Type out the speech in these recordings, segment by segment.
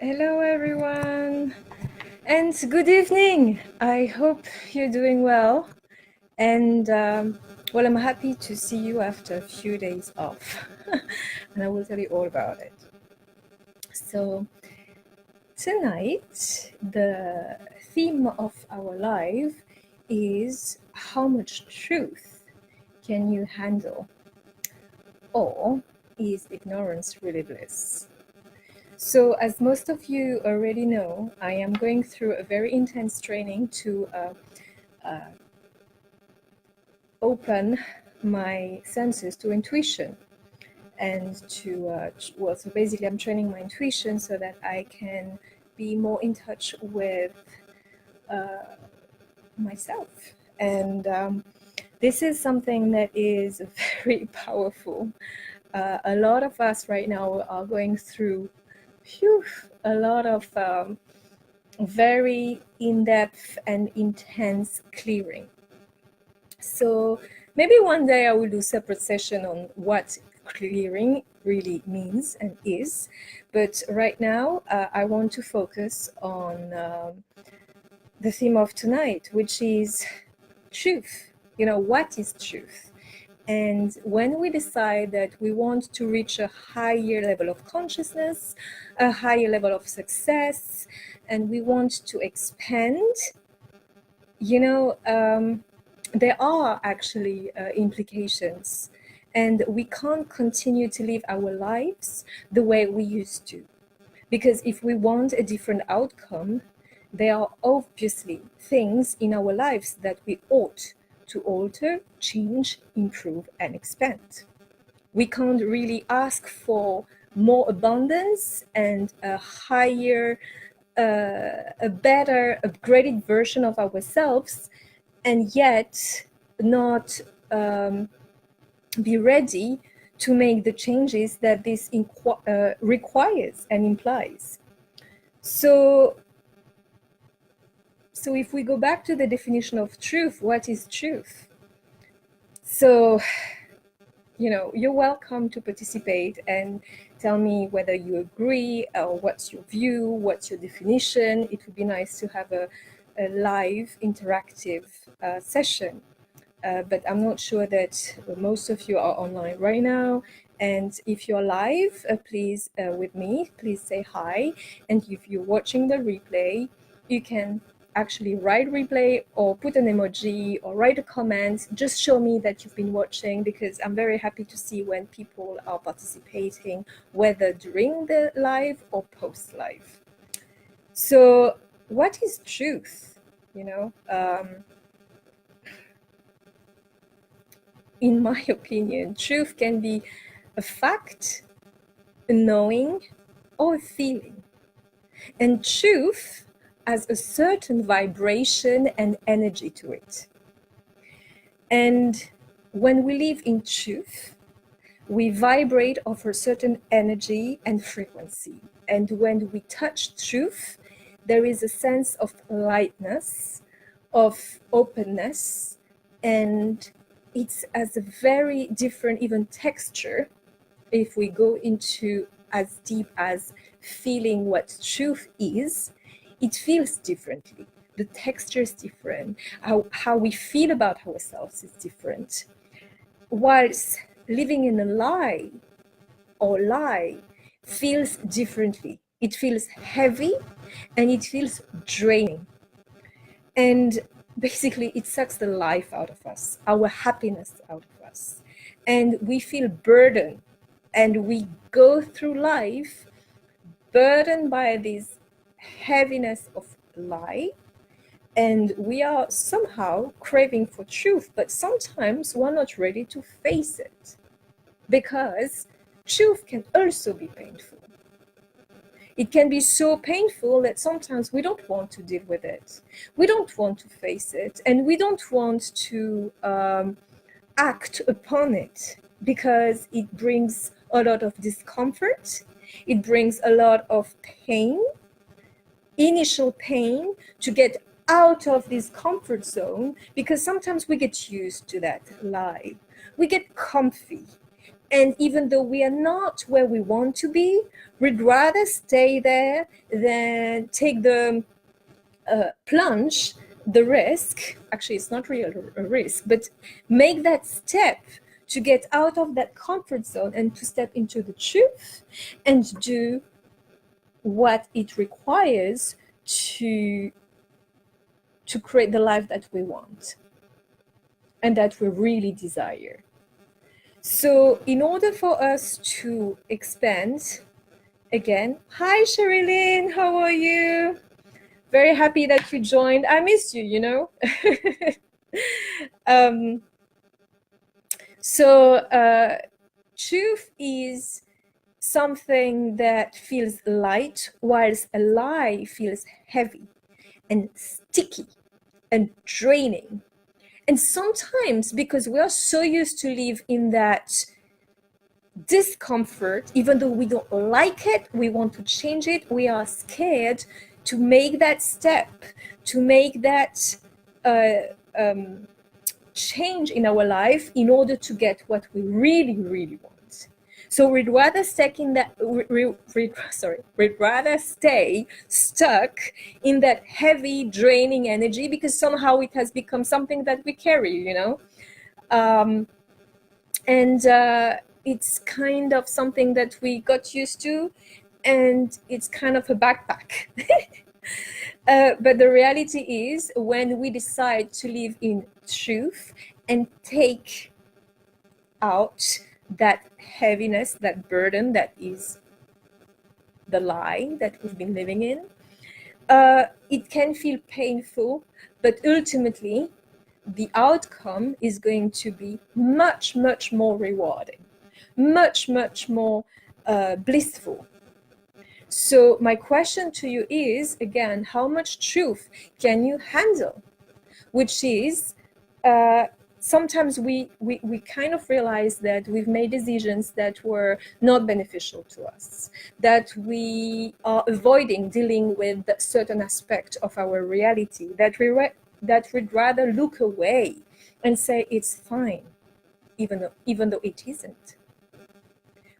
Hello, everyone, and good evening. I hope you're doing well. And well, I'm happy to see you after a few days off, and I will tell you all about it. So, tonight, the theme of our live is how much truth can you handle, or is ignorance really bliss? So, as most of you already know, I am going through a very intense training to open my senses to intuition and so basically I'm training my intuition so that I can be more in touch with myself. And this is something that is very powerful. A lot of us right now are going through a lot of very in-depth and intense clearing. So maybe one day I will do a separate session on what clearing really means and is. But right now, I want to focus on the theme of tonight, which is truth. You know, what is truth? And when we decide that we want to reach a higher level of consciousness, a higher level of success, and we want to expand, there are actually implications, and we can't continue to live our lives the way we used to. Because if we want a different outcome, there are obviously things in our lives that we ought to alter, change, improve, and expand. We can't really ask for more abundance and a higher, a better, upgraded version of ourselves, and yet not be ready to make the changes that this requires and implies. So if we go back to the definition of truth, what is truth? So, you're welcome to participate and tell me whether you agree or what's your view, what's your definition. It would be nice to have a live interactive session. But I'm not sure that most of you are online right now. And if you're live, please, with me, please say hi. And if you're watching the replay, you can actually write replay or put an emoji or write a comment. Just show me that you've been watching, because I'm very happy to see when people are participating, whether during the live or post-live. So what is truth? In my opinion, truth can be a fact, a knowing, or a feeling. And truth has a certain vibration and energy to it. And when we live in truth, we vibrate off a certain energy and frequency. And when we touch truth, there is a sense of lightness, of openness, and it has a very different even texture if we go into as deep as feeling what truth is. It feels differently. The texture is different. How we feel about ourselves is different. Whilst living in a lie feels differently. It feels heavy and it feels draining. And basically, it sucks the life out of us, our happiness out of us. And we feel burdened. And we go through life burdened by this heaviness of lie. And we are somehow craving for truth, but sometimes we're not ready to face it, because truth can also be painful. It can be so painful that sometimes we don't want to deal with it. We don't want to face it, and we don't want to act upon it, because it brings a lot of discomfort. It brings a lot of pain, initial pain, to get out of this comfort zone, because sometimes we get used to that lie. We get comfy. And even though we are not where we want to be, we'd rather stay there than take the plunge, the risk. Actually, it's not really a risk, but make that step to get out of that comfort zone and to step into the truth and do what it requires to create the life that we want and that we really desire. So in order for us to expand, again, hi Sherilyn, how are you? Very happy that you joined. I missed you, you know. Truth is something that feels light, whilst a lie feels heavy and sticky and draining. And sometimes, because we are so used to live in that discomfort, even though we don't like it, we want to change it, we are scared to make that step, to make that change in our life in order to get what we really, really want. So we'd rather we'd rather stay stuck in that heavy, draining energy because somehow it has become something that we carry, you know? It's kind of something that we got used to, and it's kind of a backpack. But the reality is, when we decide to live in truth and take out that heaviness, that burden that is the lie that we've been living in, it can feel painful, but ultimately the outcome is going to be much, much more rewarding, much, much more blissful. So my question to you is, again, how much truth can you handle? Which is, sometimes we kind of realize that we've made decisions that were not beneficial to us, that we are avoiding dealing with a certain aspect of our reality, that we'd rather look away and say it's fine, even though it isn't.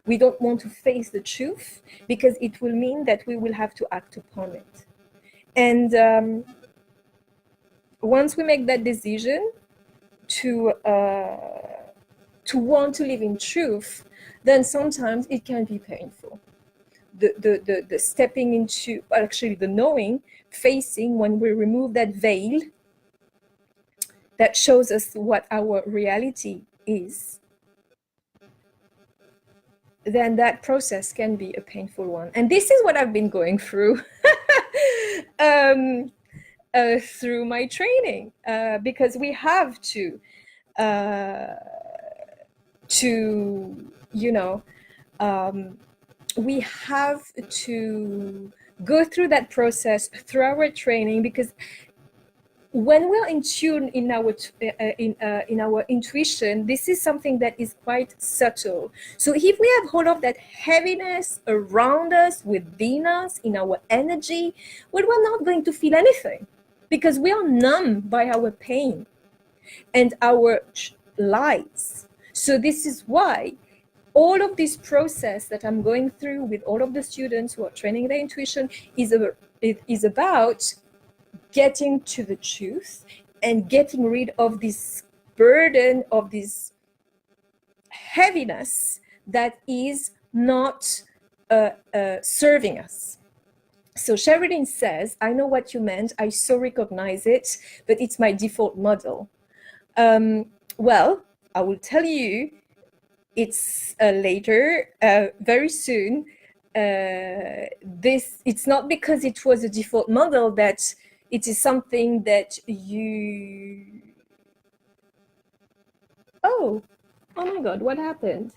We don't want to face the truth because it will mean that we will have to act upon it. And once we make that decision to want to live in truth, then sometimes it can be painful. The stepping into, actually the knowing, facing, when we remove that veil that shows us what our reality is, then that process can be a painful one. And this is what I've been going through through my training, because we have to you know, we have to go through that process through our training, because when we're in tune in our intuition, this is something that is quite subtle. So if we have all of that heaviness around us, within us, in our energy, well, we're not going to feel anything, because we are numb by our pain and our lies. So this is why all of this process that I'm going through with all of the students who are training their intuition is about getting to the truth and getting rid of this burden, of this heaviness that is not serving us. So Sherilyn says, I know what you meant, I so recognize it, but it's my default model. Well, I will tell you, it's later, very soon. It's not because it was a default model that it is something that you... Oh my God, what happened?